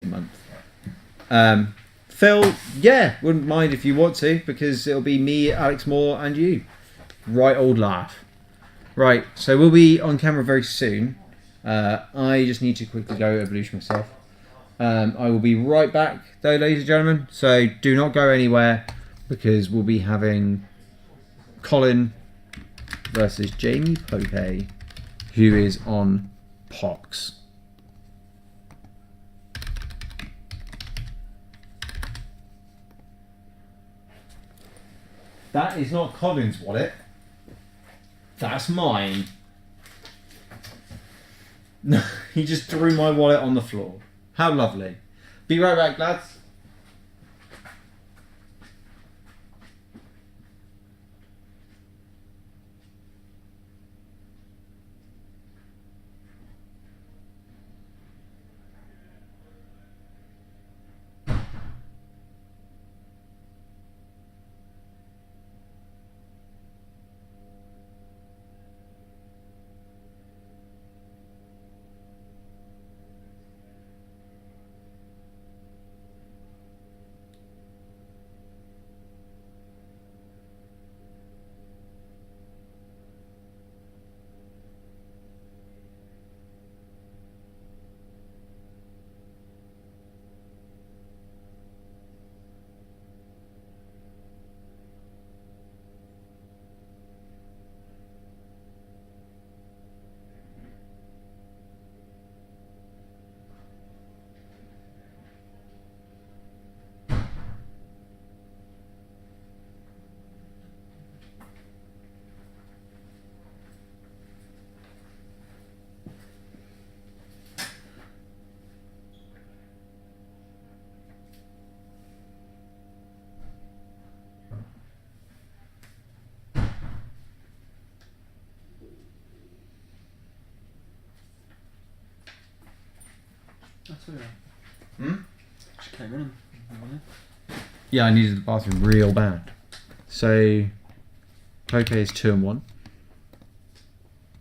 the month. Phil, yeah, wouldn't mind if you want to, because it'll be me, Alex Moore, and you. Right old laugh. Right, so we'll be on camera very soon. I just need to quickly go evolution myself. I will be right back, though, ladies and gentlemen. So do not go anywhere, because we'll be having Colin versus Jamie Pope, who is on Pox. That is not Colin's wallet. That's mine. No, he just threw my wallet on the floor. How lovely. Be right back, lads. That's weird. She came in. Yeah, I needed the bathroom real bad. So, Poke is 2-1.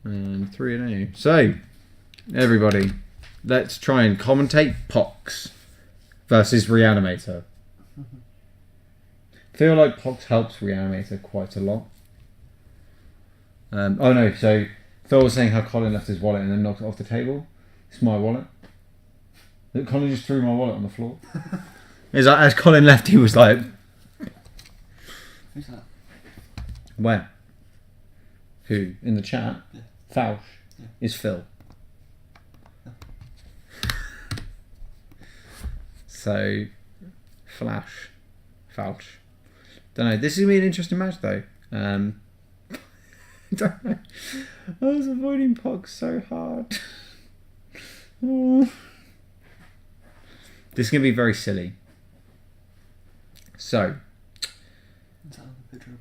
And 3-0. So, everybody, let's try and commentate Pox versus Reanimator. Feel like Pox helps Reanimator quite a lot. Oh no, so Phil was saying how Colin left his wallet and then knocked it off the table. It's my wallet. Colin just threw my wallet on the floor. As Colin left, he was like... Who's that? Where? Who? In the chat? Yeah. Fauch Yeah. is Phil. Yeah. So, Flash. Fauch. Don't know. This is going to be an interesting match, though. Don't know. I was avoiding Pox so hard. Oh. This is going to be very silly. So. Is that the picture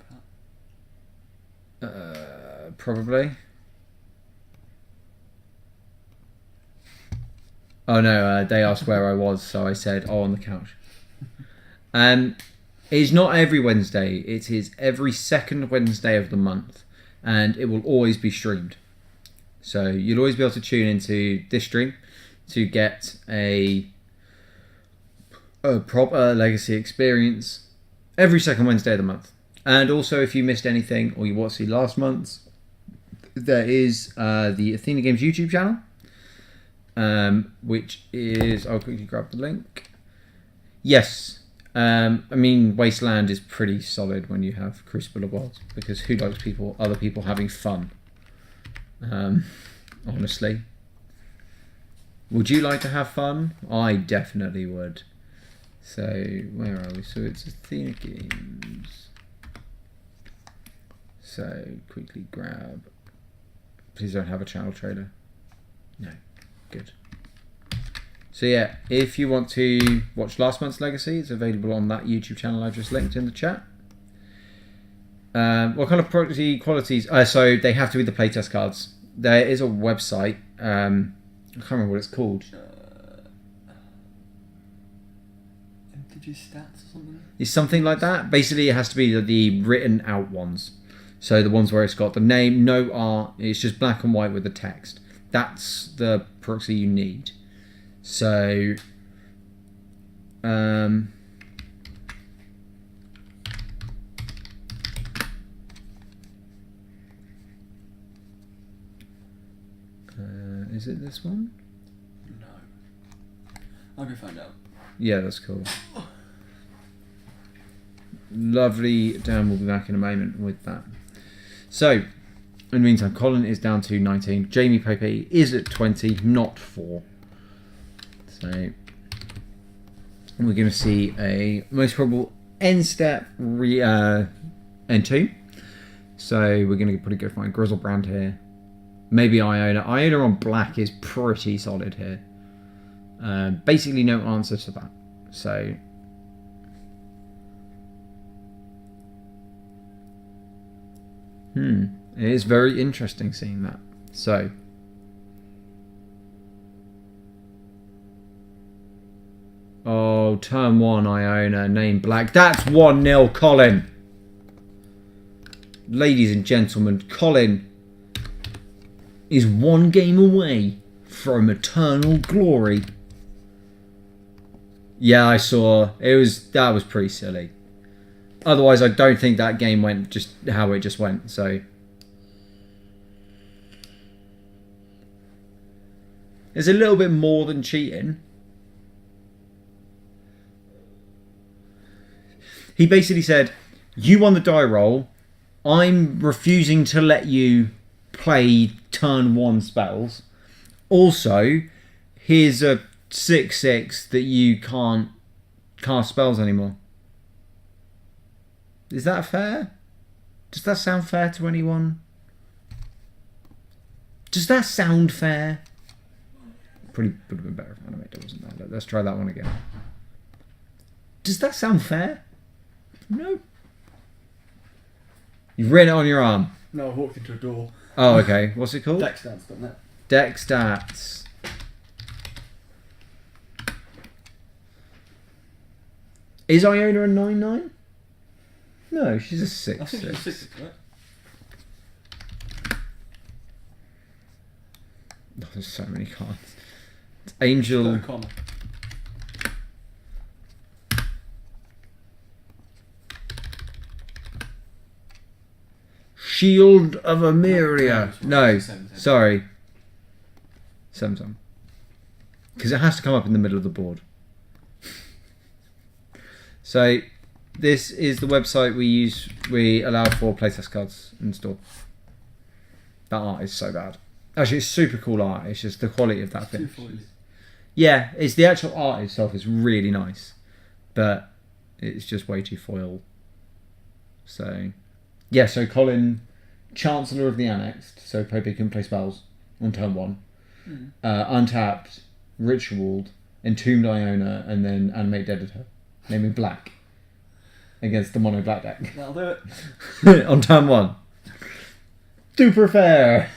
about? Probably. Oh no, they asked where I was, so I said, oh, on the couch. It's not every Wednesday, it is every second Wednesday of the month, and it will always be streamed. So you'll always be able to tune into this stream to get a proper Legacy experience every second Wednesday of the month. And also, if you missed anything or you want to see last month's, there is the Athena Games YouTube channel, which is... I'll quickly grab the link. Yes. I mean, Wasteland is pretty solid when you have Crucible of Worlds, because who likes other people having fun? Honestly. Would you like to have fun? I definitely would. So, where are we? So it's Athena Games. So, quickly grab... Please don't have a channel trailer. No. Good. So yeah, if you want to watch last month's Legacy, it's available on that YouTube channel I just linked in the chat. What kind of qualities? So they have to be the playtest cards. There is a website. I can't remember what it's called. MTG Stats or something? It's something like that. Basically, it has to be the written out ones. So the ones where it's got the name, no art, it's just black and white with the text. That's the proxy you need. So Is it this one? No. I'll go find out. Yeah, that's cool. Lovely. Dan will be back in a moment with that. So, in the meantime, Colin is down to 19. Jamie Pope is at 20, not 4. So, we're going to see a most probable end step N2. So, we're going to probably go find Grizzlebrand here. Maybe Iona. Iona on black is pretty solid here. Basically no answer to that. So it is very interesting seeing that. So turn 1 Iona, name black. That's 1-0 Colin. Ladies and gentlemen, Colin is 1 game away from eternal glory. Yeah, I saw. That was pretty silly. Otherwise, I don't think that game went just how it just went. So, there's a little bit more than cheating. He basically said, "You won the die roll. I'm refusing to let you play turn 1 spells. Also, here's a 6/6 that you can't cast spells anymore." Is that fair? Does that sound fair to anyone? Does that sound fair? Probably would have been better if Animator wasn't there. Let's try that one again. Does that sound fair? No. You've written it on your arm. No, I walked into a door. Oh, okay. What's it called? Deck stats, don't it? Deck stats. Is Iona a 9/9? No, she's a 6/6. I think she's 6, right? Oh, there's so many cards. It's Angel. Comma. Shield of Emeria. No, Seven. sorry. 7. Because it has to come up in the middle of the board. So, this is the website we use. We allow for playtest cards in store. That art is so bad. Actually, it's super cool art. It's just the quality of that finish. Yeah, it's the actual art itself is really nice, but it's just way too foil. So, yeah. So Colin, Chancellor of the Annexed, so Pope can play spells on turn 1. Untapped, Ritualed, Entombed Iona, and then Animate Editor, naming black against the mono black deck. That'll do it. On turn 1. Super fair.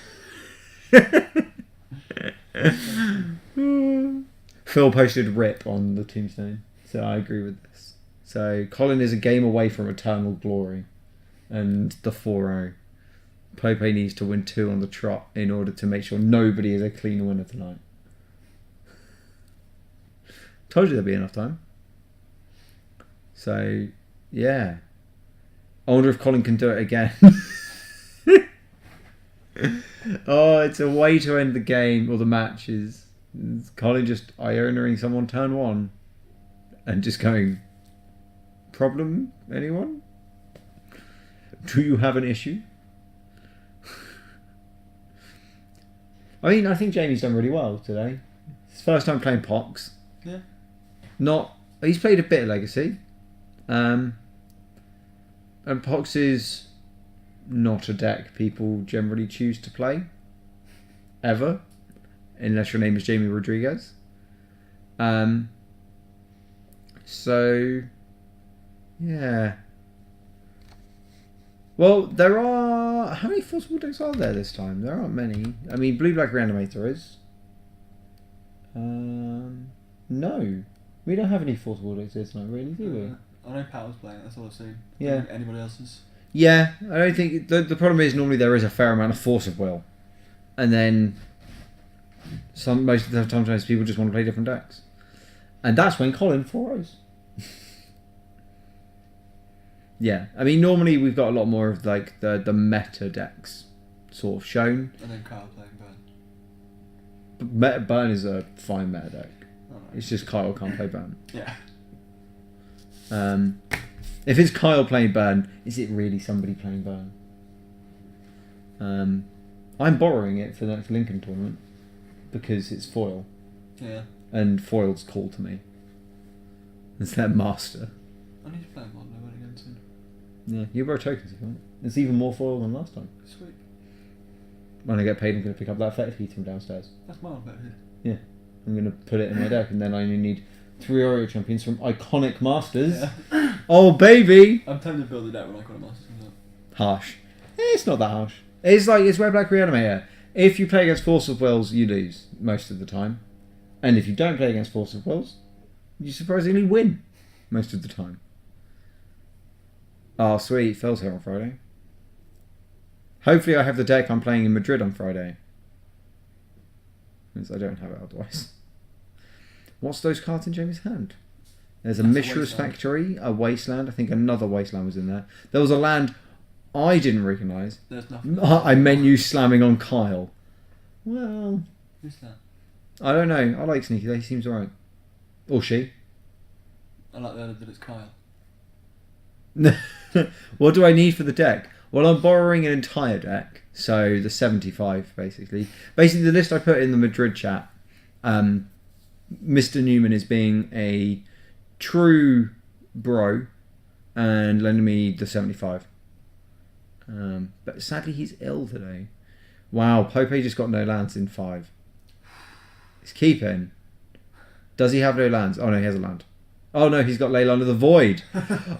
Phil posted RIP on the tombstone, so I agree with this. So Colin is a game away from eternal glory, and the 4-0. Pope needs to win 2 on the trot in order to make sure nobody is a clean winner tonight. Told you there'd be enough time. So, yeah. I wonder if Colin can do it again. Oh, it's a way to end the game or the match is Colin just Ionaing someone turn 1 and just going, problem, anyone? Do you have an issue? I mean, I think Jamie's done really well today. His first time playing Pox. Yeah. He's played a bit of Legacy. And Pox is not a deck people generally choose to play. Ever. Unless your name is Jamie Rodriguez. So, yeah. Well, there are... How many forcible decks are there this time? There aren't many. I mean, Blue-Black Reanimator is. No. We don't have any forcible decks this time, really, do we? I know Pat was playing, that's all I've seen. Yeah. Anybody else's? Yeah, I don't think... The problem is normally there is a fair amount of force of will. And then... most of the sometimes people just want to play different decks. And that's when Colin 4-0s. Yeah, I mean, normally we've got a lot more of like the meta decks sort of shown. And then Kyle playing Burn. But Burn is a fine meta deck. Oh, no. It's just Kyle can't play Burn. Yeah. If it's Kyle playing Burn, is it really somebody playing Burn? I'm borrowing it for the next Lincoln tournament because it's foil. Yeah. And foil's cool to me. It's their master. I need to play Modern again soon. Yeah, you borrow tokens if you want. It's even more foil than last time. Sweet. When I get paid, I'm going to pick up that effect heat from downstairs. That's my bet here. Yeah. I'm going to put it in my deck, and then I only need 3 Oreo champions from Iconic Masters. Yeah. Oh, baby! I'm tempted to build a deck when Iconic Masters comes up. Harsh. It's not that harsh. It's like, it's Red Black Reanimator. If you play against Force of Wills, you lose most of the time. And if you don't play against Force of Wills, you surprisingly win most of the time. Oh, sweet. Phil's here on Friday. Hopefully I have the deck I'm playing in Madrid on Friday. Because I don't have it otherwise. What's those cards in Jamie's hand? There's a Mishra's Factory, a Wasteland. I think another Wasteland was in there. There was a land I didn't recognise. There's nothing. I meant you slamming on Kyle. Well, Who's that? I don't know. I like Sneaky. He seems alright. Or she. I like that it's Kyle. What do I need for the deck? Well, I'm borrowing an entire deck. So the 75, basically. Basically, the list I put in the Madrid chat, Mr. Newman is being a true bro and lending me the 75. But sadly, he's ill today. Wow, Pope just got no lands in 5. He's keeping. Does he have no lands? Oh no, he has a land. Oh no, he's got Leyline of the Void.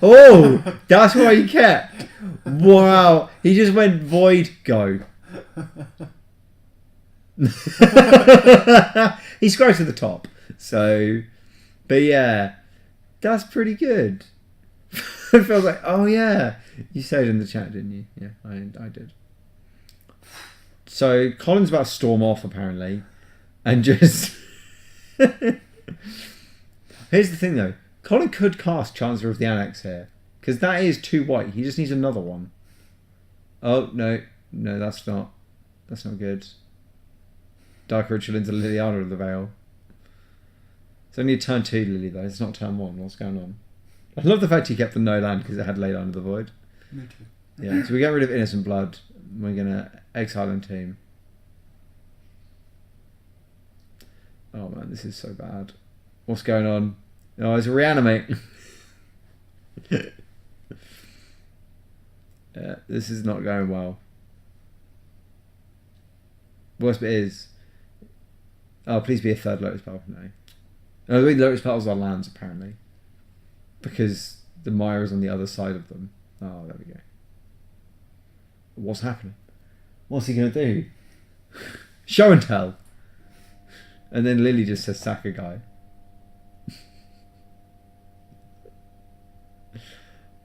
Oh, that's what he kept. Wow, he just went Void, go. He scrolls to the top. So, but yeah, that's pretty good. It feels like, oh yeah, you said in the chat, didn't you? Yeah, I did. So Colin's about to storm off apparently, and just. Here's the thing though, Colin could cast Chancellor of the Annex here, because that is 2 white. He just needs another one. Oh no, that's not good. Dark Ritual into Liliana of the Veil. It's only a turn 2 Lily though. It's not turn 1. What's going on? I love the fact he kept the no land because it had Leyline of the Void. Me too. Yeah, so we get rid of Innocent Blood. We're gonna exile and team. Oh man, this is so bad. What's going on? Oh, it's a reanimate. This is not going well. Worst bit is... Oh, please be a third Lotus Petal. No. No, the Lotus Petals are lands, apparently. Because the Mire is on the other side of them. Oh, there we go. What's happening? What's he going to do? Show and tell. And then Lily just says, sack a guy.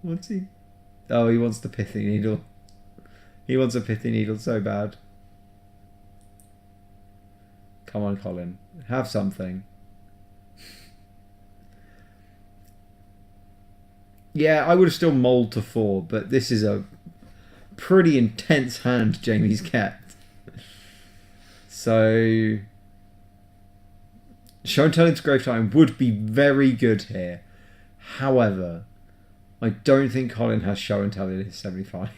What's he? Oh, he wants the Pithy Needle. He wants a Pithy Needle so bad. Come on, Colin. Have something. Yeah, I would have still mulled to 4, but this is a pretty intense hand Jamie's kept. So... Show and Tell into Grave Time would be very good here. However, I don't think Colin has Show and Tell in his 75.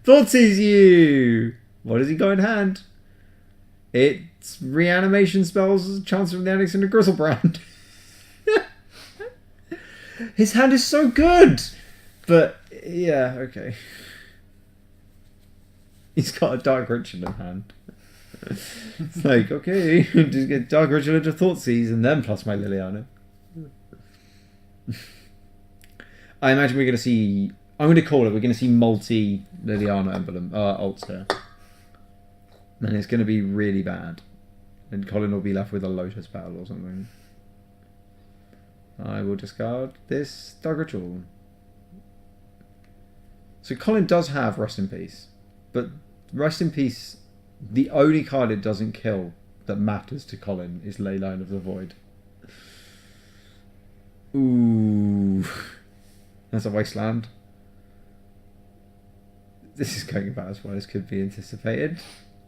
Thoughtseize you! What has he got in hand? It's reanimation spells, Chancellor of the Annex, and a Grizzlebrand. His hand is so good! But, yeah, okay. He's got a Dark Ritual in hand. It's like, okay, just get Dark Ritual into Thoughtseize and then plus my Liliana. I imagine we're going to see... I'm going to call it, we're going to see multi-Liliana emblem, ults here. And it's going to be really bad. And Colin will be left with a Lotus Battle or something. I will discard this Dark Ritual. So Colin does have Rest in Peace. But Rest in Peace, the only card it doesn't kill that matters to Colin is Leyline of the Void. Ooh. That's a wasteland. This is going about as well as could be anticipated.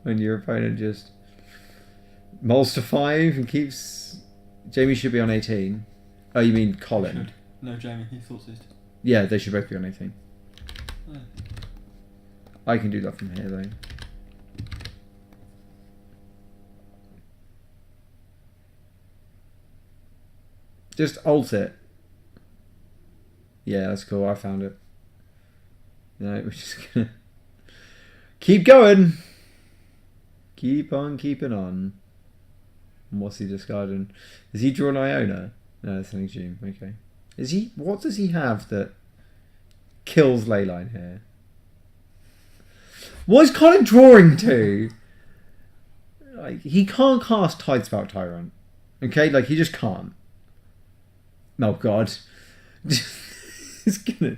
When your opponent just mulls to 5 and keeps... Jamie should be on 18. Oh, you mean Colin? No, Jamie, he thought so. Yeah, they should both be on 18. Oh. I can do that from here, though. Just ult it. Yeah, that's cool. I found it. No, we're just gonna keep going. Keep on keeping on. And what's he discarding? Is he drawing Iona? No, that's an Exhume. Okay. Is he? What does he have that kills Leyline here? What is Colin drawing to? Like, he can't cast Tidespout Tyrant. Okay, like he just can't. Oh god. He's gonna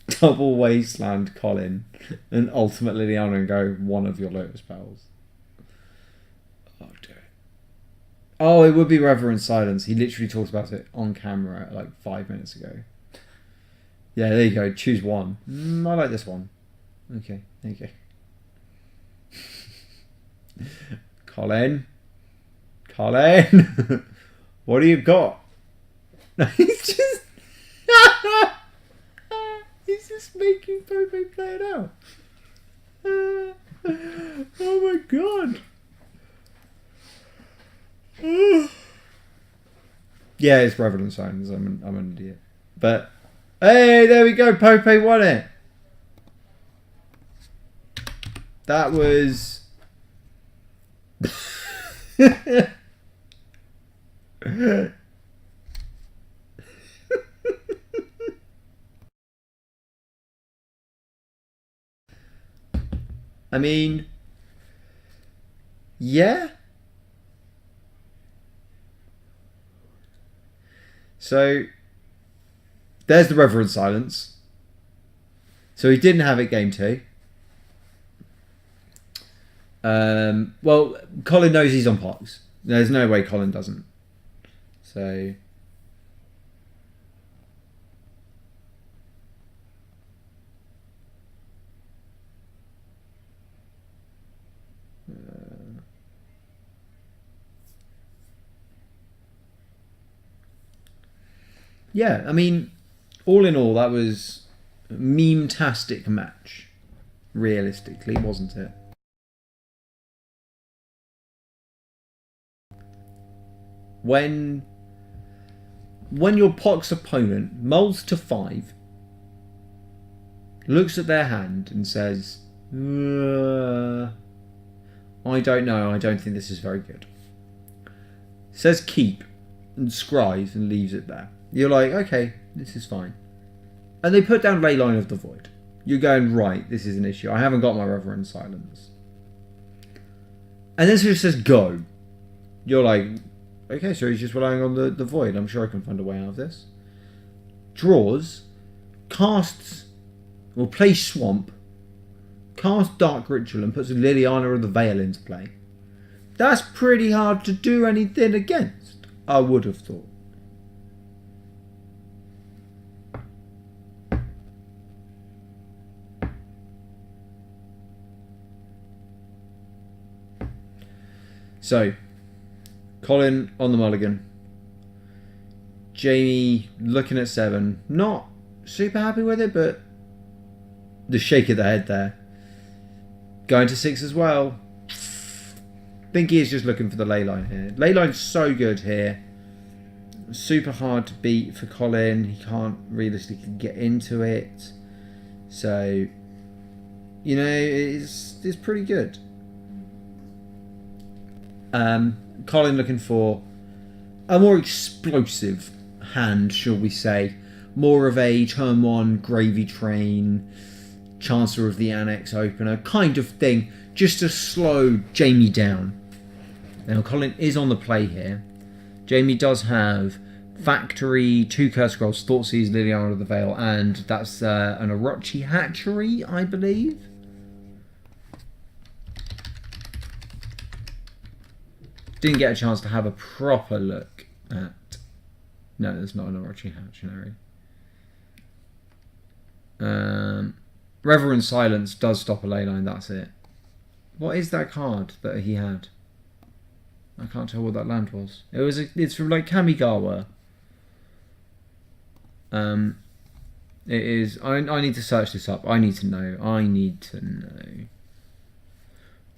double wasteland Colin and ultimately Liliana and go one of your Lotus Petals. Oh dear. Oh, it would be Reverend Silence. He literally talked about it on camera like 5 minutes ago. Yeah, there you go. Choose one. I like this one. Okay, there you go. Colin. Colin. What do you got? He's just... He's just making Pope play it out. Oh my god. Yeah, it's Reverend Silence. I'm an idiot. But hey, there we go. Pope won it. That was... I mean, yeah. So, there's the Reverend Silence. So he didn't have it game 2. Well, Colin knows he's on Pox. There's no way Colin doesn't. So... yeah, I mean, all in all, that was a meme-tastic match. Realistically, wasn't it? When your Pox opponent mulls to 5, looks at their hand and says, I don't know, I don't think this is very good. Says keep and scries and leaves it there. You're like, okay, this is fine. And they put down Leyline of the Void. You're going, right, this is an issue. I haven't got my Reverend Silence. And then it just says go. You're like, okay, so he's just relying on the Void. I'm sure I can find a way out of this. Draws, casts, or plays Swamp, casts Dark Ritual and puts Liliana of the Veil into play. That's pretty hard to do anything against, I would have thought. So, Colin on the mulligan. Jamie looking at 7. Not super happy with it, but the shake of the head there. Going to 6 as well. Think he is just looking for the Leyline here. Leyline's so good here. Super hard to beat for Colin. He can't realistically get into it. So, you know, it's pretty good. Colin looking for a more explosive hand, shall we say. More of a turn 1 gravy train, Chancellor of the Annex opener kind of thing, just to slow Jamie down. Now Colin is on the play here. Jamie does have Factory, 2 Curse Scrolls, Thoughtseize, Liliana of the Veil, and that's an Orochi Hatchery, I believe. Didn't get a chance to have a proper look at No, there's not an Orochi Hatchinary. Reverent Silence does stop a leyline, that's it. What is that card that he had? I can't tell what that land was. It's from like Kamigawa. It is. I need to search this up. I need to know.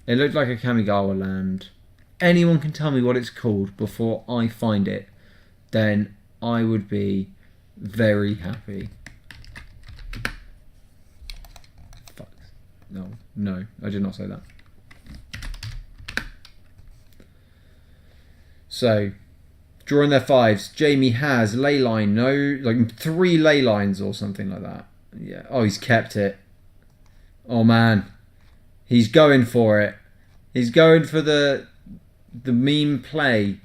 It looked like a Kamigawa land. Anyone can tell me what it's called before I find it, then I would be very happy. Fuck. No, I did not say that. So, drawing their 5s. Jamie has leyline, like 3 ley lines or something like that. Yeah. Oh, he's kept it. Oh man, he's going for it. He's going for the meme play.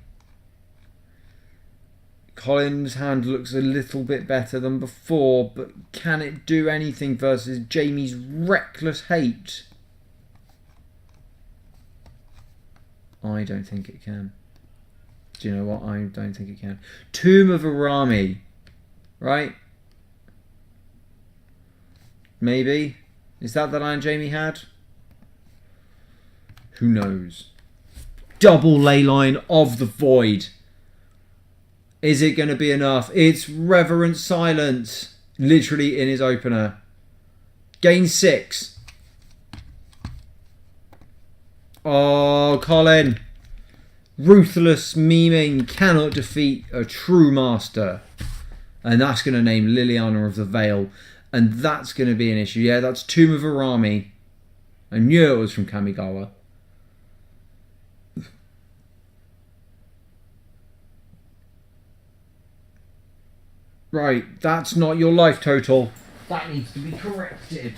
Colin's hand looks a little bit better than before, but can it do anything versus Jamie's reckless hate? I don't think it can. Do you know what? I don't think it can. Tomb of Arami. Right? Maybe? Is that the land Jamie had? Who knows? Double leyline of the void. Is it going to be enough? It's Reverent Silence. Literally in his opener. Gain 6. Oh, Colin. Ruthless memeing cannot defeat a true master. And that's going to name Liliana of the Veil. And that's going to be an issue. Yeah, that's Tomb of Arami. I knew it was from Kamigawa. Right, that's not your life total. That needs to be corrected.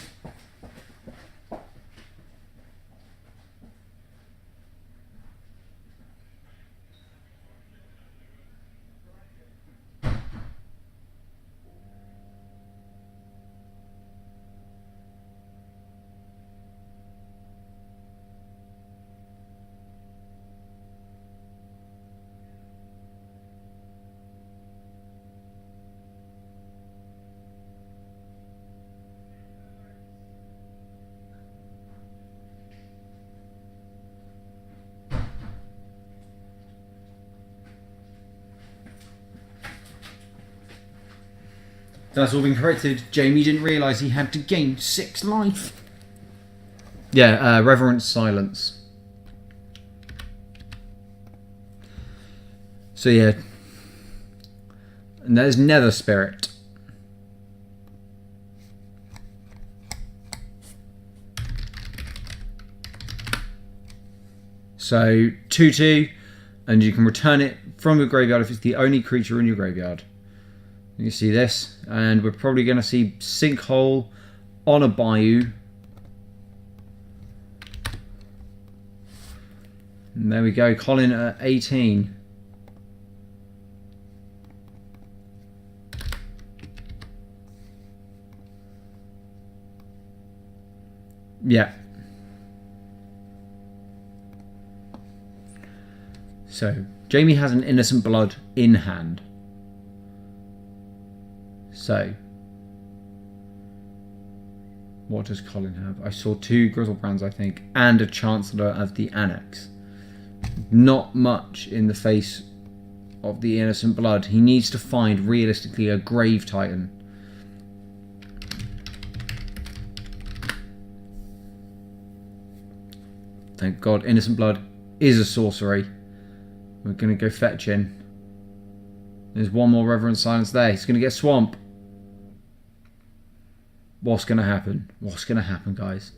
That's all been corrected. Jamie didn't realise he had to gain 6 life. Yeah, Reverent Silence. So yeah. And there's Nether Spirit. So 2/2, and you can return it from your graveyard if it's the only creature in your graveyard. You see this, and we're probably going to see Sinkhole on a Bayou. And there we go, Colin at 18. Yeah. So, Jamie has an Innocent Blood in hand. So, what does Colin have? I saw 2 Grizzlebrands, I think, and a Chancellor of the Annex. Not much in the face of the Innocent Blood. He needs to find, realistically, a Grave Titan. Thank God, Innocent Blood is a sorcery. We're going to go fetching. There's one more Reverent Silence there. He's going to get Swamp. What's going to happen? What's going to happen, guys?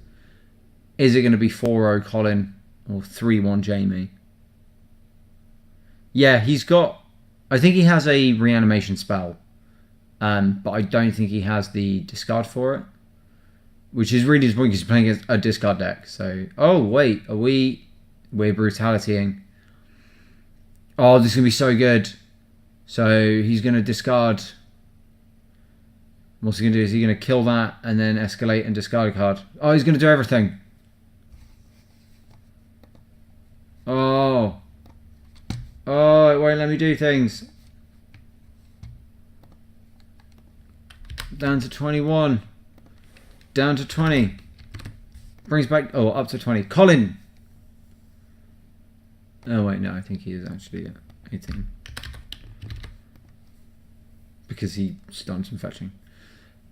Is it going to be 4-0 Colin or 3-1 Jamie? Yeah, he's got... I think he has a reanimation spell. But I don't think he has the discard for it. Which is really disappointing because he's playing a discard deck. So, oh, wait. We're brutalitying. Oh, this is going to be so good. So, he's going to discard... What's he going to do? Is he going to kill that and then escalate and discard a card? Oh, he's going to do everything. Oh. Oh, it won't let me do things. Down to 21. Down to 20. Brings back... Oh, up to 20. Colin! Oh, wait, no. I think he is actually at 18. Because he's done some fetching.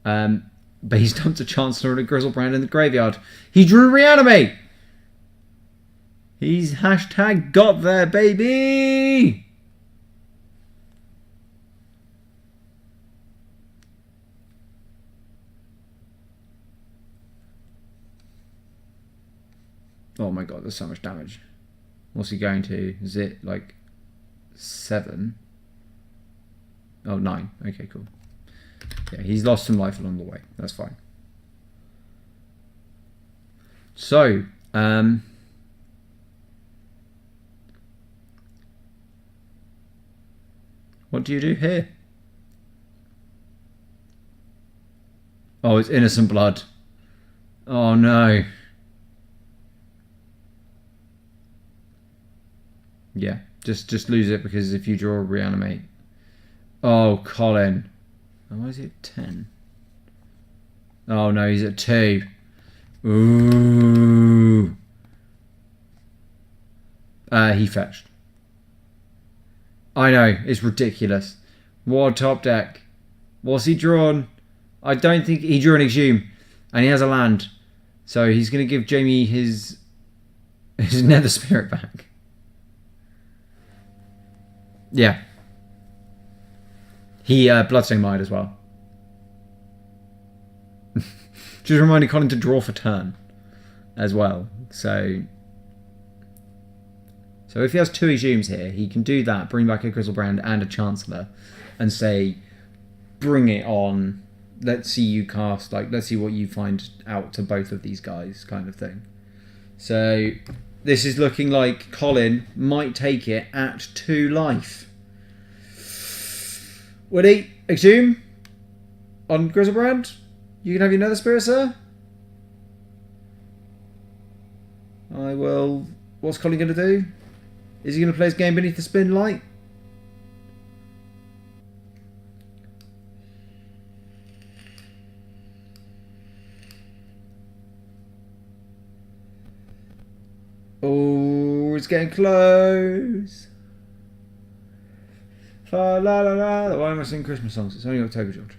But he's dumped a Chancellor and a Grizzlebrand in the graveyard. He drew Reanimate! He's hashtag got there, baby! Oh my god, there's so much damage. What's he going to? Is it like 7? Oh, 9. Okay, cool. Yeah, he's lost some life along the way. That's fine. So, what do you do here? Oh, it's innocent blood. Oh no. Yeah, just lose it, because if you draw Reanimate. Oh, Colin. Oh, why is he at 10? Oh no, he's at 2. Ooh. He fetched. I know, it's ridiculous. What top deck? What's he drawn? I don't think he drew an Exhume, and he has a land, so he's going to give Jamie his Nether Spirit back. Yeah. He Bloodstone Mind as well. Just reminding Colin to draw for turn as well. So if he has 2 Exhumes here, he can do that, bring back a Grizzlebrand and a Chancellor, and say, bring it on. Let's see you cast, like, let's see what you find out to both of these guys, kind of thing. So this is looking like Colin might take it at 2 life. Woody, Exhume on Grizzlebrand. You can have your Nether Spirit, sir. I will. What's Colin going to do? Is he going to play his game beneath the spin light? Oh, it's getting close. La la la. Why am I singing Christmas songs? It's only October, George.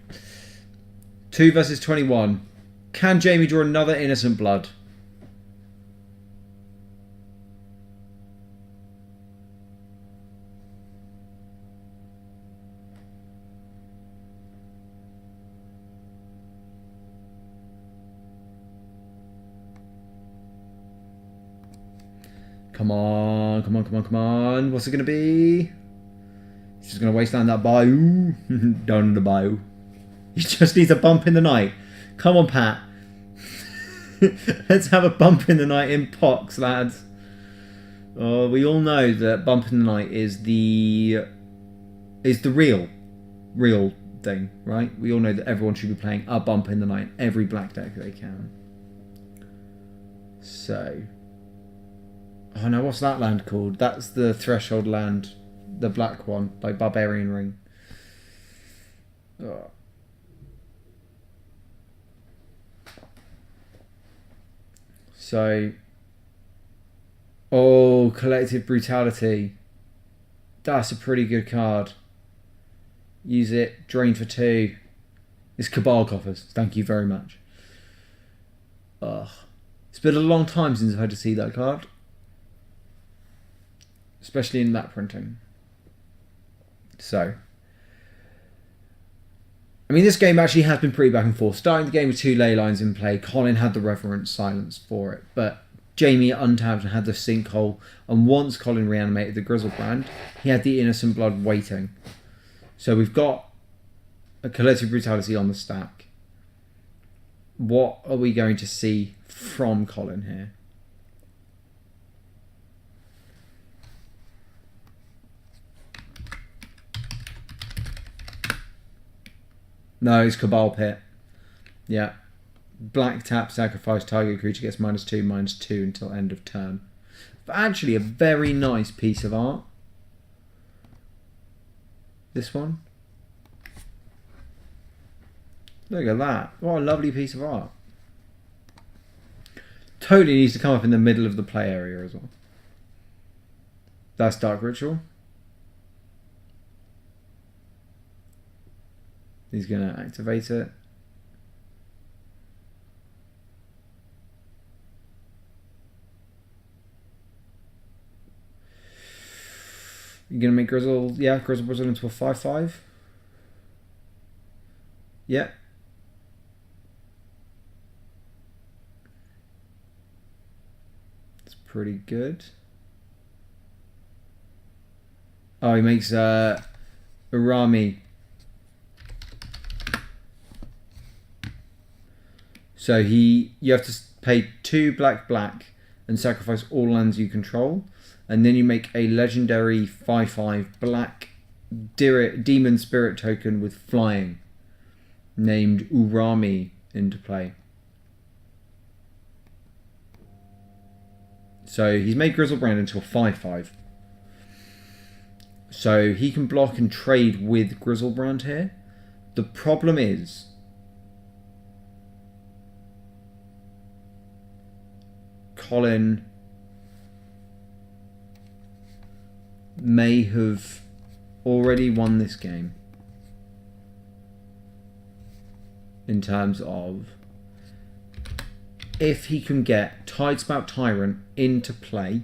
2 versus 21. Can Jamie draw another Innocent Blood? Come on, come on, come on, come on. What's it going to be? He's just going to wasteland that bayou. Down the bayou. He just needs a bump in the night. Come on, Pat. Let's have a bump in the night in Pox, lads. Oh, we all know that bump in the night is the real thing, right? We all know that everyone should be playing a bump in the night, every black deck they can. So, oh no, what's that land called? That's the Threshold land, the black one, like Barbarian Ring. Oh. So, oh, Collective Brutality. That's a pretty good card. Use it, drain for 2. It's Cabal Coffers. Thank you very much. Ugh. It's been a long time since I've had to see that card. Especially in that printing. So, I mean, this game actually has been pretty back and forth. Starting the game with 2 ley lines in play, Colin had the Reverent Silence for it, but Jamie untapped and had the Sinkhole, and once Colin reanimated the Grizzlebrand, he had the Innocent Blood waiting. So we've got a Collective Brutality on the stack. What are we going to see from Colin here? No, it's Cabal Pit. Yeah. Black tap, sacrifice, target creature gets -2/-2 until end of turn. But actually a very nice piece of art. This one. Look at that. What a lovely piece of art. Totally needs to come up in the middle of the play area as well. That's Dark Ritual. He's going to activate it. You're going to make Grizzle... Yeah, Grizzle Brazil into a 5/5. Yeah. It's pretty good. Oh, he makes Urami. So you have to pay 2 black and sacrifice all lands you control, and then you make a legendary 5/5 black demon spirit token with flying, named Urami, into play. So he's made Grizzlebrand into a 5/5. So he can block and trade with Grizzlebrand here. The problem is, Colin may have already won this game in terms of if he can get Tidespout Tyrant into play.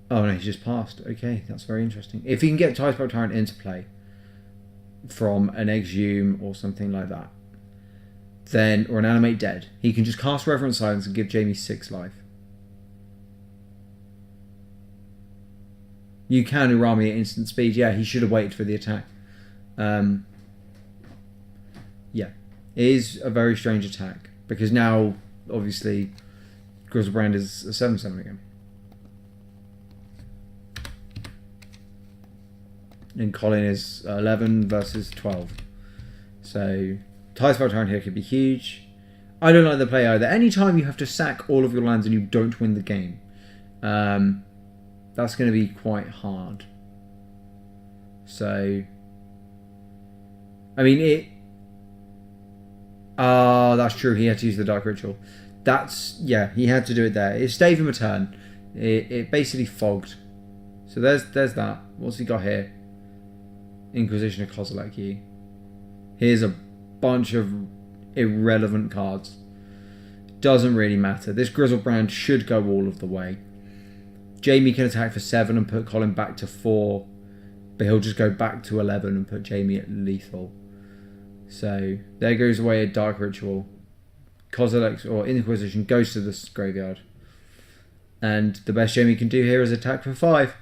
Oh no, he's just passed. Okay, that's very interesting. If he can get Tidespout Tyrant into play from an Exhume or something like that, then, or an Animate Dead, he can just cast Reverent Silence and give Jamie 6 life. You can Urami at instant speed. Yeah, he should have waited for the attack. Yeah, it is a very strange attack because now, obviously, Grizzlebrand is a 7/7 again. And Colin is 11 versus 12. So, Tidespout Tyrant here could be huge. I don't like the play either. Anytime you have to sack all of your lands and you don't win the game, that's going to be quite hard. So, I mean, that's true. He had to use the Dark Ritual. Yeah, he had to do it there. It saved him a turn. It basically fogged. So there's that. What's he got here? Inquisition of Kozilek. Here's a bunch of irrelevant cards. Doesn't really matter. This Grizzlebrand should go all of the way. Jamie can attack for 7 and put Colin back to 4, but he'll just go back to 11 and put Jamie at lethal. So there goes away a Dark Ritual. Kozilek or Inquisition goes to this graveyard, and the best Jamie can do here is attack for 5.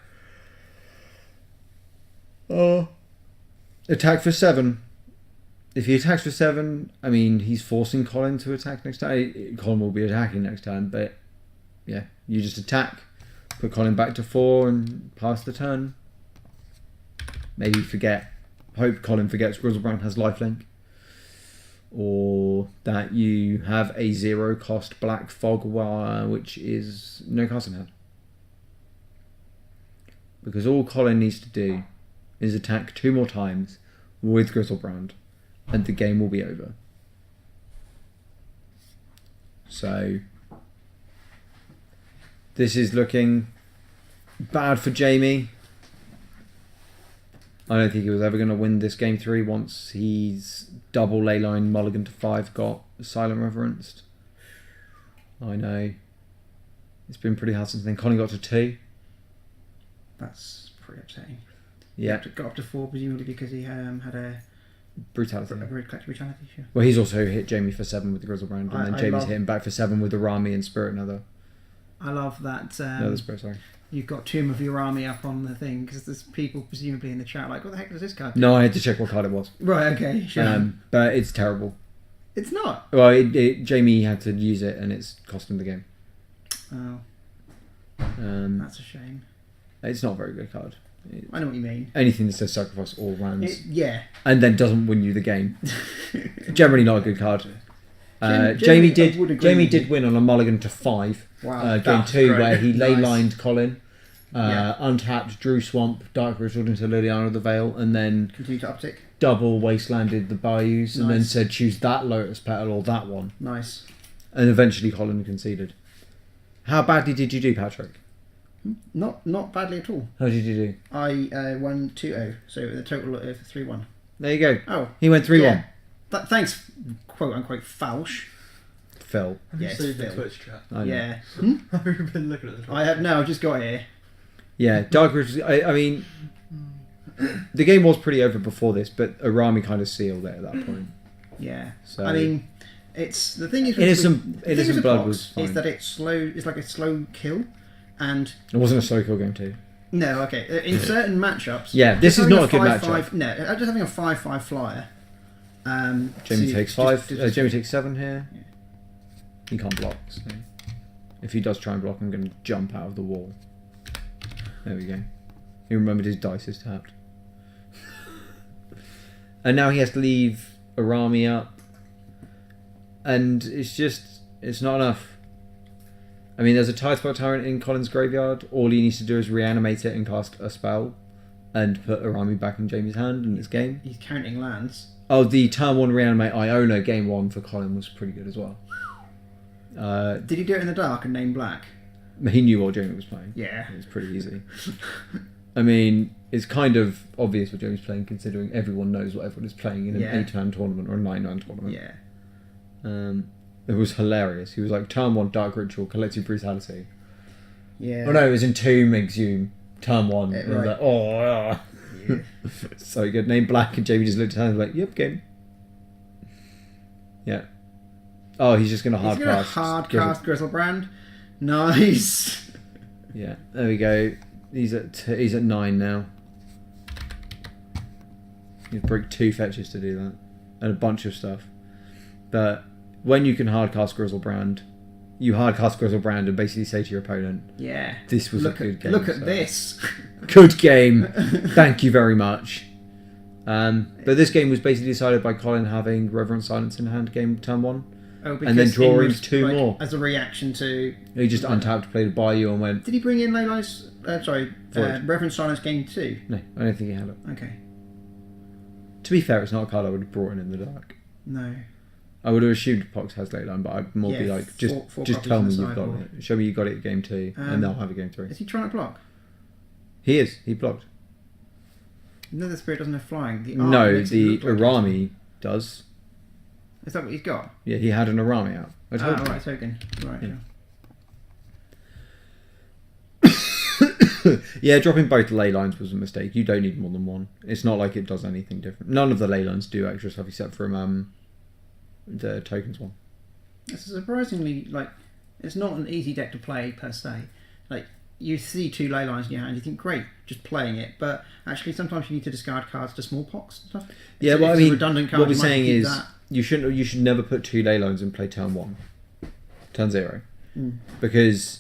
Attack for 7. If he attacks for 7, I mean, he's forcing Colin to attack next time. Colin will be attacking next time, but yeah, you just attack, put Colin back to 4 and pass the turn. Maybe hope Colin forgets Grizzlebrand has lifelink. Or that you have a 0-cost black fog, which is no cast in hand. Because all Colin needs to do is attack 2 more times with Grizzlebrand, and the game will be over. So this is looking bad for Jamie. I don't think he was ever going to win this game 3 once he's double leyline mulligan to 5 got Silent Reverenced. I know. It's been pretty hard since then. Colin got to 2. That's pretty upsetting. Yeah. He got up to 4 presumably because he had a brutality. Brutality, sure. Well, he's also hit Jamie for 7 with the Grizzlebrand, and then Jamie's hit him back for 7 with the Rami and Spirit Another. I love that. No, Spirit, sorry. You've got Tomb of your Army up on the thing because there's people presumably in the chat like, what the heck does this card do? No, I had to check what card it was. Right, okay, sure. But it's terrible. It's not? Well, Jamie had to use it and it's cost him the game. Oh. That's a shame. It's not a very good card. I know what you mean. Anything that says sacrifice all lands. Yeah. And then doesn't win you the game. Generally not a good card. Jamie did win on a mulligan to 5. Wow, game 2 where he leylined Colin untapped, drew Swamp, Dark Ritual into Liliana of the Veil, and then Continue to uptick. double Wastelanded the Bayous, and then Nice. said choose that Lotus Petal or that one. Nice. And eventually Colin conceded. How badly did you do, Patrick? Not badly at all. How did you do? I won 2-0, so the total of 3-1. There you go. Oh, He went 3-1. Thanks, quote unquote, Fausch. Phil. Yeah, it's Saved the Phil. Twitch chat. I know. Yeah. I've been looking at the Twitch. I have no. I've just got here. Yeah, Dark Ritual. I mean, the game was pretty over before this, but Arami kind of sealed it at that point. Yeah. So I mean, it's the thing is. Innocent the thing Innocent with Blood Pox was fine. is that it's slow. It's like a slow kill, and It wasn't a slow kill game too. no, okay. In certain matchups. Yeah, this just is not a having good 5-5 matchup. No, just having a 5-5 flyer. Jamie takes 5. just- Jamie takes 7 here. Yeah. He can't block. So if he does try and block, I'm going to jump out of the wall. There we go. He remembered his dice is tapped. And now he has to leave Arami up. And it's not enough. I mean, there's a Tidespot Tyrant in Colin's graveyard. All he needs to do is reanimate it and cast a spell. And put Arami back in Jamie's hand in this game. He's counting lands. Oh, the turn 1 reanimate Iona game 1 for Colin was pretty good as well. Did he do it in the dark and name black? He knew what Jamie was playing. Yeah. It was pretty easy. I mean, it's kind of obvious what Jamie's playing considering everyone knows what everyone is playing in an Yeah. 8-man tournament or a 9-man tournament. Yeah. It was hilarious. He was like, turn 1 Dark Ritual, Collective Brutality. Yeah. Oh no, it was Entomb, Exhume, turn 1. Yeah, And I was right. like, oh, ah. Yeah. So good. Name black, and Jamie just looked at him and was like, yep, game. Yeah. Oh, he's just going to He's hard gonna cast. hard Grizzle. cast Grizzlebrand. Nice. Yeah, there we go. He's at 9 now. You break 2 fetches to do that, and a bunch of stuff. But when you can hardcast Grizzlebrand, you hardcast Grizzlebrand and basically say to your opponent, Yeah. "This was a good game." Look at so- this. Good game. Thank you very much. But this game was basically decided by Colin having Reverent Silence in hand game turn 1. Oh, And then because drawing in 2 more. as a reaction to. He just untapped, played a Bayou, and went. Did he bring in Leylai's? Void. Reverend Silence game 2? No, I don't think he had it. Okay. To be fair, it's not a card I would have brought in the dark. No. I would have assumed Pox has Leyline, but I'd more be Yeah, like, just four just copies tell in me the you've got sideboard. it. Show me you got it at game 2, and they'll have a game 3. Is he trying to block? He is. He blocked. No, the spirit doesn't have flying. The No, art makes it the look like Arami does. Is that what he's got? Yeah, he had an Arami out. I told you. Right, token. Right. Yeah. Yeah, dropping both ley lines was a mistake. You don't need more than one. It's not like it does anything different. None of the ley lines do extra stuff except from the tokens one. It's surprisingly, it's not an easy deck to play per se. Like, you see 2 ley lines in your hand, you think, great, just playing it. But actually, sometimes you need to discard cards to smallpox and stuff. Yeah, It's well, I a mean, redundant card, what we're you might saying keep is that. you should never put 2 ley lines and play turn 1, turn 0, Mm. because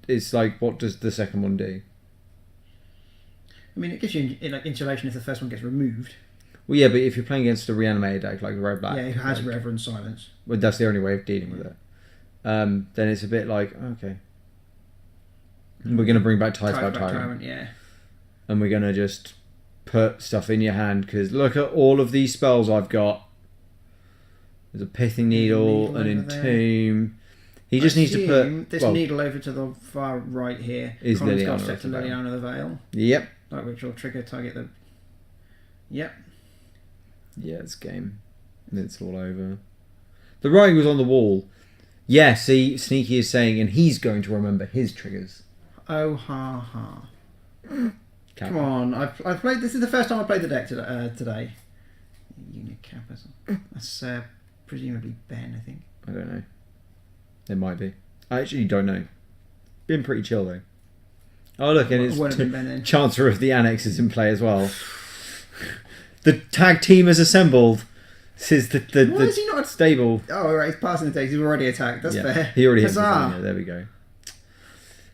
it's like, what does the second one do? I mean, it gives you insulation if the first one gets removed. Well, yeah, but if you're playing against a reanimated deck like the red black, Yeah, it has like, Reverend Silence. well, that's the only way of dealing with it. Then it's a bit like, okay, we're going to bring back Tidespot Tyrant, yeah. and we're going to just put stuff in your hand because look at all of these spells I've got. There's a Pithing Needle, an Needle over there. Entomb. He just needs to Assume put this needle over to the far right here. Is Colin's Liliana got of set to the Veil. Liliana of the Veil, Yep. which will trigger target the. Yep. Yeah, it's game. And it's all over. The writing was on the wall. Yeah, see, Sneaky is saying, and he's going to remember his triggers. Oh ha ha. Kappa. Come on, I've played. This is the first time I played the deck today. Unit Capital. That's presumably Ben, I think. I don't know. It might be. I actually don't know. Been pretty chill though. Oh look, and It won't have been it's Ben then. Chancellor of the Annex is in play as well. The tag team has assembled. This is Why the is he not? stable. Oh right, he's passing the days. He's already attacked. That's Yeah, fair. he already hit Huzzah. the There we go.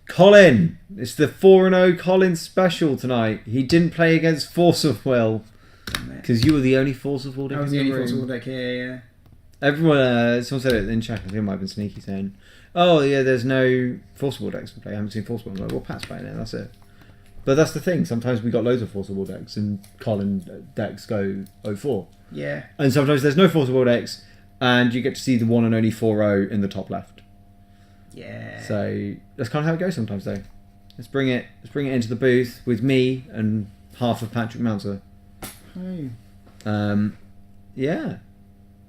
Colin! It's the 4-0 Colin special tonight. He didn't play against Force of Will because you were the only Force of Will deck I was in the the only room. force all deck here. Everyone, someone said it in chat. I think it might have been Sneaky saying, oh yeah, there's no forcible decks to play. I haven't seen forcible. I'm like, well, Pat's playing it. That's it. But that's the thing. Sometimes we got loads of forcible decks, and Colin decks go 0-4. Yeah. And sometimes there's no forcible decks, and you get to see the one and only 4-0 in the top left. Yeah. So that's kind of how it goes sometimes, though. Let's bring it into the booth with me and half of Patrick Mounter. Oh. Yeah.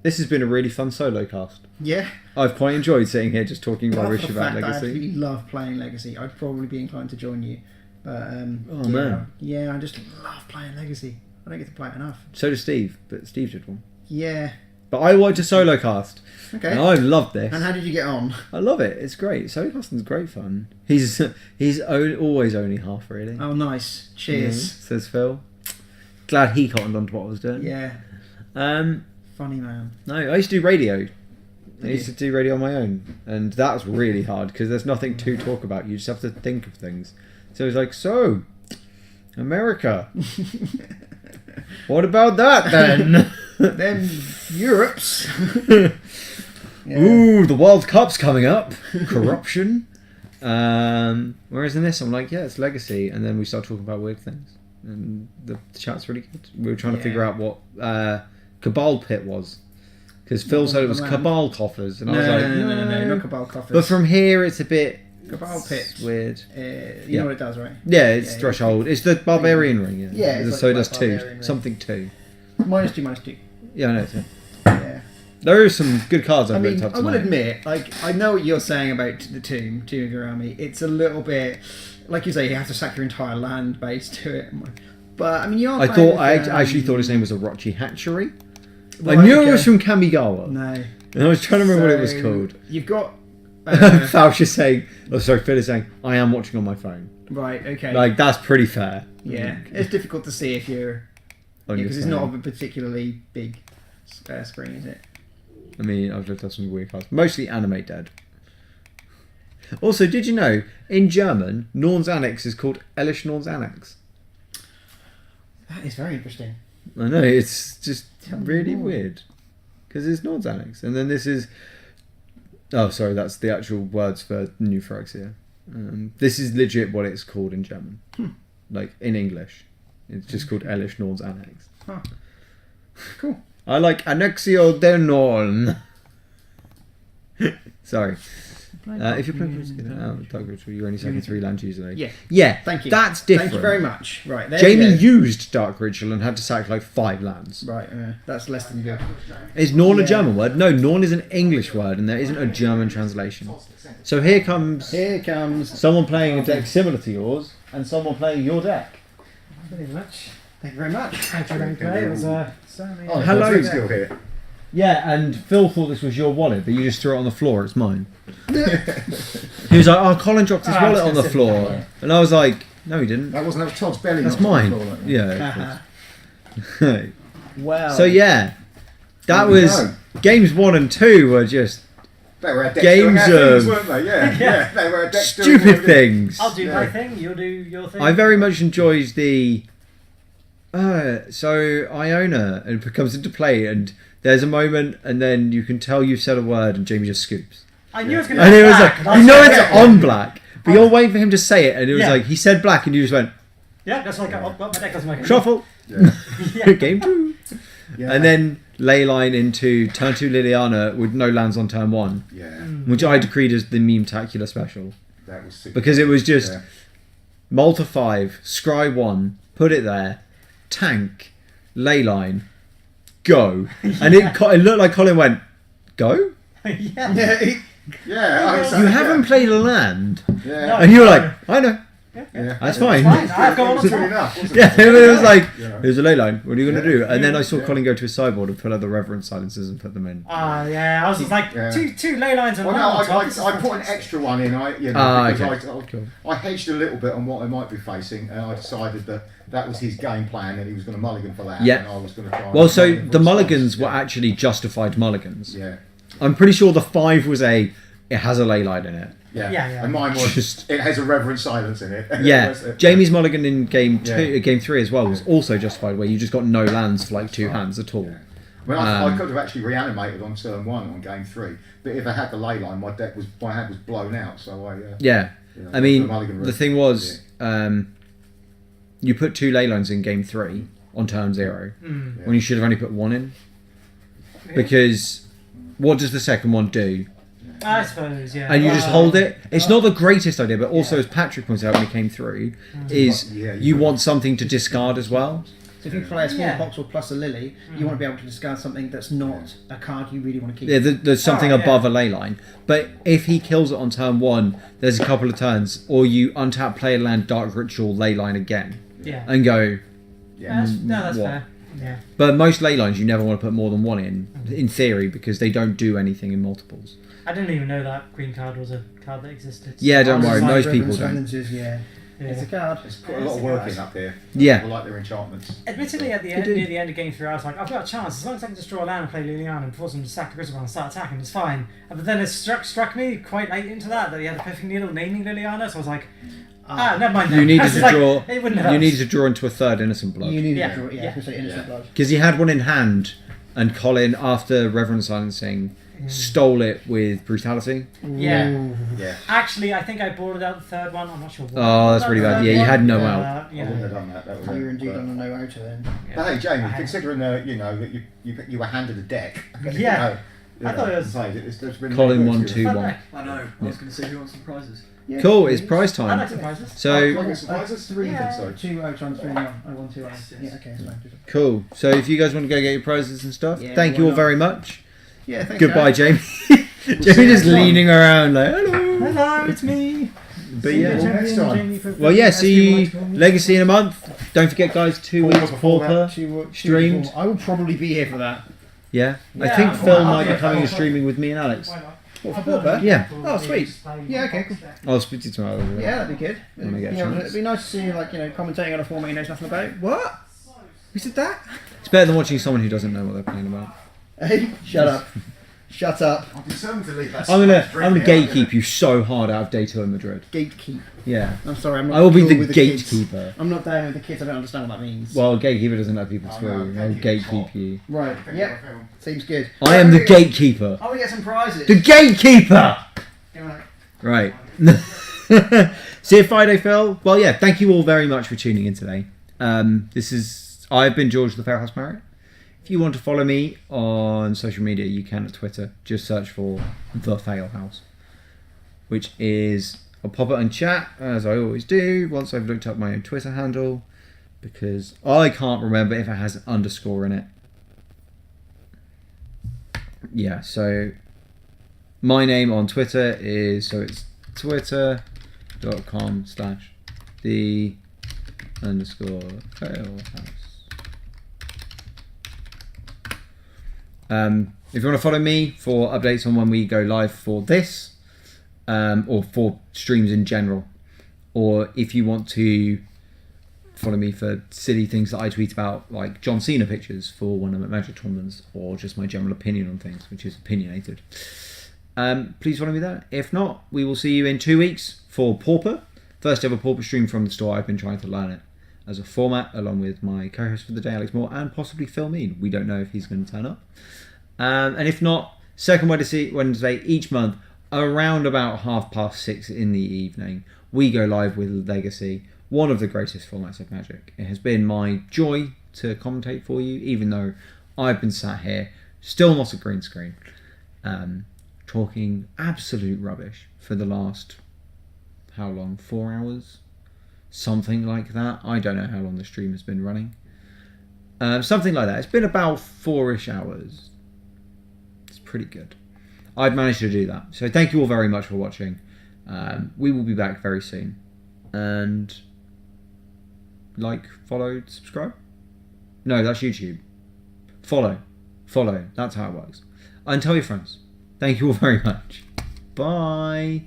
This has been a really fun solo cast. Yeah. I've quite enjoyed sitting here just talking rubbish about I Legacy. really love playing Legacy. I'd probably be inclined to join you. But, Oh, man. Yeah, I just love playing Legacy. I don't get to play it enough. So does Steve, but Steve did one. Yeah. But I watched a solo cast. Okay. And I loved this. And how did you get on? I love it. It's great. Solo casting's great fun. He's always only half, really. Oh, nice. Cheers. Says Phil. Glad he cottoned on to what I was doing. Yeah. Funny man. No, I used to do radio. I used to do radio on my own, and that's really hard because there's nothing to talk about. You just have to think of things. So it's like, so America. What about that then? Then Europe's. Yeah. Ooh, the World Cup's coming up. Corruption. Whereas in this, I'm like, yeah, it's Legacy, and then we start talking about weird things, and the chat's really good. We were trying to figure out what Cabal Pit was, because Phil said it was Cabal Coffers, and I was like, no, not Cabal Coffers. But from here, it's a bit Cabal Pit. weird. You know what it does, right? Yeah, it's Threshold. It's the Barbarian ring. Yeah, it's so like it does Barbarian 2. ring. Something 2. -2. Yeah, I know. It's it. Yeah. There are some good cards I've looked up I will tonight. admit, like, I know what you're saying about the Tomb of Garami. It's a little bit, like you say, you have to sack your entire land base to it. But, I mean, you are I actually thought his name was Orochi Hatchery. Right, I knew it was from Kamigawa. No. And I was trying to remember what it was called. You've got... Fausch is saying, Phil is saying, I am watching on my phone. Right, okay. Like, that's pretty fair. Yeah. It's difficult to see if you're... On your because it's not phone. a particularly big screen, is it? I mean, I've looked up some weird cards. Mostly Animate Dead. Also, did you know, in German, Norn's Annex is called Elish Norn's Annex? That is very interesting. I know, it's just really weird. Because it's Norn's Annex. And then this is... Oh, sorry, that's the actual words for New Phyrexia. This is legit what it's called in German. Like, in English. It's just called Elish Norn's Annex. Huh. Cool. I like Annexio de Norn. Sorry. If you play you're only second 3 land usually. Yeah. Yeah. Thank you. That's different. Thank you very much. Right. There Jamie you go. used Dark Ritual and had to sack like 5 lands. Right. That's less than good. Is Norn a German word? No, Norn is an English word and there isn't a German translation. So here comes someone playing a deck similar to yours and someone playing your deck. Thank you very much. Thank you very much. Thank you very much. It was certainly. Oh, hello. Still here. Yeah, and Phil thought this was your wallet, but you just threw it on the floor. It's mine. He was like, "Oh, Colin dropped his wallet on the floor," and I was like, "No, he didn't. That wasn't Todd's belly. That's knocked on the mine." floor like that. Yeah. Of course. Well. So yeah, that There we was go. games 1 and 2 were just They were at decks Games doing their things, of- weren't they? Yeah. They were at decks doing stupid what they did. things. I'll do Yeah. my thing. You'll do your thing. I very much enjoyed the. So Iona and it comes into play, and there's a moment, and then you can tell you've said a word, and Jamie just scoops. I knew it was going to And be it was black. like, you know it's on black, but you're waiting for him to say it, and it was Yeah. like, he said black, and you just went, Yeah, that's like my deck doesn't make it. shuffle. Yeah. Game 2. Yeah. And then Leyline into turn 2 Liliana with no lands on turn 1, Yeah. which I decreed as the meme-tacular special. That was sick. Because it was just Yeah. Malta 5, Scry 1, put it there, tank, Leyline, go. And it looked like Colin went, go? Yeah. Yeah. You haven't played a land. Yeah. And you were like, I know. Yeah. That's fine. Fine, I've gone on Good top. enough, wasn't Yeah, it? it was like, Yeah. here's a ley line. What are you going to Yeah. do? And then I saw Yeah. Colin go to his sideboard and pull out the reverence silencers and put them in. Yeah, I was just like, Yeah. two ley lines and Well, one no, on top. This is I put an fantastic. extra one in. Because okay. Cool. I hedged a little bit on what I might be facing, and I decided that was his game plan, and he was going to mulligan for that. Yeah. And I was going to try. Well, so mulligan for the his mulligans slice. were actually justified mulligans. Yeah. I'm pretty sure the 5 was it has a ley line in it. Yeah. Yeah. And mine was Just- it has a reverent silence in it. Yeah, That's it. Jamie's mulligan in game Yeah. game 3 as well was also justified, where you just got no lands for like 2 hands at all. Yeah. Well, I could have actually reanimated on turn 1 on game 3, but if I had the ley line, my hand was blown out. So yeah. you know, I mean, mulligan the route. thing was, you put 2 ley lines in game 3 on turn 0 Mm. when you should have only put 1 in. Because what does the second one do? I suppose, yeah. And you just hold it. It's not the greatest idea, but also as Patrick pointed out when he came through, is you want something to discard as well. So if you play a small Yeah. box or plus a lily, you want to be able to discard something that's not a card you really want to keep. Yeah, there's something Oh, yeah. above a ley line. But if he kills it on turn 1, there's a couple of turns, or you untap, play a land, Dark Ritual, ley line again, Yeah. and go. That's what? fair. Yeah. But most ley lines you never want to put more than 1 in theory, because they don't do anything in multiples. I didn't even know that green card was a card that existed. Yeah, don't I was worry, like, most Ribbon people don't. silences, yeah. It's a card. It's put a lot of work in up here. Yeah. People like their enchantments. Admittedly, at the end, do. near the end of game 3, I was like, I've got a chance. As long as I can just draw a land and play Liliana and force him to sack the Grizzle and start attacking, it's fine. But then it struck me quite late into that he had a perfect needle naming Liliana, so I was like, never mind. You then. needed I was to like, draw. It wouldn't have You helped. needed to draw into a third Innocent Blood You need Yeah. to draw, yeah, Yeah. I was gonna say innocent blood. because he had one in hand, and Colin, after Reverend Silencing, stole it with brutality. Yeah. Ooh. Yeah. Actually, I think I boarded out the third one. I'm not sure why. Oh, that's pretty bad. Yeah, you had no out. I wouldn't have done that. That was You're indeed on a no outer then. But hey, Jamie, I- considering you know that you were handed a deck. Yeah. I thought it was- There's been Colin no 1, good 2, Fun 1. deck. I know. I was going to say who wants some prizes. Yeah, Cool, it's please. prize I like time. surprises. So Like surprises, 3 things, sorry. 2 out on 3 1. I won 2 out. Yes, Yeah, yes. okay, that's fine. cool. So if you guys want to go get your prizes and stuff, Yeah, thank you why all not? very much. Yeah, thanks. Goodbye, guys. Jamie. Jamie see you just next time. leaning around like hello. Hello, it's me. But See you yeah. next time. Jamie, for- Well, yeah. as See people you like to call me. Legacy in a month. Don't forget, guys. 2 Pauper weeks before that. Pauper. Streamed. Streamed. I will probably be here for that. Yeah. I Yeah, think I'll- Phil I'll might be be coming and fine. streaming with me and Alex. What, for Pauper? Yeah. Oh, sweet. Yeah, okay, cool. I'll speak to you tomorrow. Yeah, that'd be good. When I get a Yeah, chance. it'd be nice to see you, like, commentating on a format he knows nothing about. What? Who said that? It's better than watching someone who doesn't know what they're playing about. Hey, shut up. Shut up. I'm determined to leave that. I'm gonna drink out, gatekeep you so hard out of Daytona Madrid. Gatekeep. Yeah. I'm sorry, I'm not I will be cool the with kids. gatekeeper. I'm not down with the kids, I don't understand what that means. Well, gatekeeper doesn't let people Oh, through. no, I'll gatekeeper's gatekeep you. Right, Think yep, of a film. seems good. I am the gatekeeper. I want to get some prizes. The gatekeeper. Right. Right. See you Friday, Phil. Well, yeah. Thank you all very much for tuning in today. I've been George the Phailhaus Marriott. If you want to follow me on social media, you can at Twitter. Just search for The Phailhaus, which is, I'll pop it in chat, as I always do, once I've looked up my own Twitter handle, because I can't remember if it has an underscore in it. Yeah, so my name on Twitter is, so it's twitter.com/the_Phailhaus. If you want to follow me for updates on when we go live for this, or for streams in general, or if you want to follow me for silly things that I tweet about, like John Cena pictures for one of my Magic tournaments, or just my general opinion on things, which is opinionated, please follow me there. If not, we will see you in 2 weeks for Pauper, first ever Pauper stream from the store. I've been trying to learn it as a format, along with my co-host for the day, Alex Moore, and possibly Phil Mean. We don't know if he's going to turn up. And if not, second Wednesday each month, around about 6:30 in the evening, we go live with Legacy, one of the greatest formats of Magic. It has been my joy to commentate for you, even though I've been sat here, still not a green screen, talking absolute rubbish for the last, how long, 4 hours? Something like that. I don't know how long the stream has been running. Something like that. It's been about 4-ish hours. It's pretty good. I've managed to do that. So thank you all very much for watching. We will be back very soon. And like, follow, subscribe. No, that's YouTube. Follow. That's how it works. And tell your friends. Thank you all very much. Bye.